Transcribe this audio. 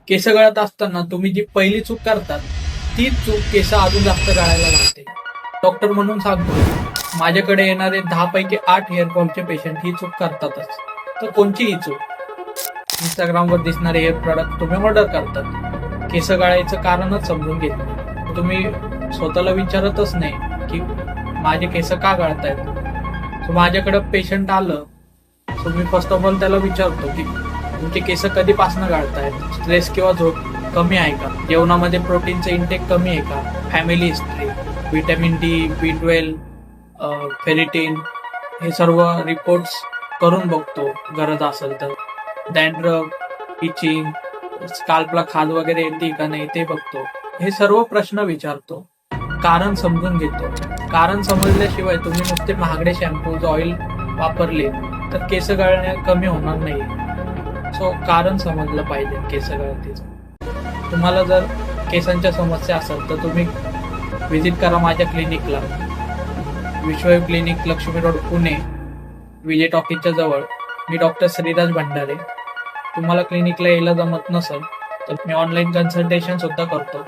केस गळत असताना तुम्ही जी पहिली चूक करतात तीच चूक केस अजून जास्त गळायला लागते. डॉक्टर म्हणून सांगतो, माझ्याकडे येणारे 10 पैकी 8 हेअरफॉलचे पेशंट ही चूक करतातच. तर कोणची ही चूक? इंस्टाग्रामवर दिसणारे हेअर प्रॉडक्ट तुम्ही ऑर्डर करतात, केस गळायचं कारणच समजून घेत नाही. तुम्ही स्वतःला विचारतच नाही की माझे केस का गळतायत. माझ्याकडे पेशंट आलं, so me first of all त्याला विचारतो की तुमचे केस कधीपासून गळतायत, स्ट्रेस किंवा झोप कमी आहे का, जेवणामध्ये प्रोटीनचं इंटेक कमी आहे का, family history, vitamin D, B12, ferritin, हे सर्व रिपोर्ट्स करून बघतो गरज असेल तर. डॅन्ड्रफ, इचिंग, स्काल्पला खाज वगैरे येते का नाही ते बघतो. हे सर्व प्रश्न विचारतो, कारण समजून घेतो. कारण समजल्याशिवाय तुम्ही नुसते महागडे शॅम्पूज, ऑइल वापरले तर केस गळणे कमी होणार नाही. सो कारण समजलं पाहिजे केस गळतीचं. तुम्हाला जर केसांच्या समस्या असेल तर तुम्ही व्हिजिट करा माझ्या क्लिनिकला, विश्वयोग क्लिनिक, लक्ष्मी रोड, पुणे, विजय टॉकीजच्या जवळ. मी डॉक्टर श्रीराज भंडारे. तुम्हाला क्लिनिकला यायला जमत नसेल तर मी ऑनलाईन कन्सल्टेशन सुद्धा करतो.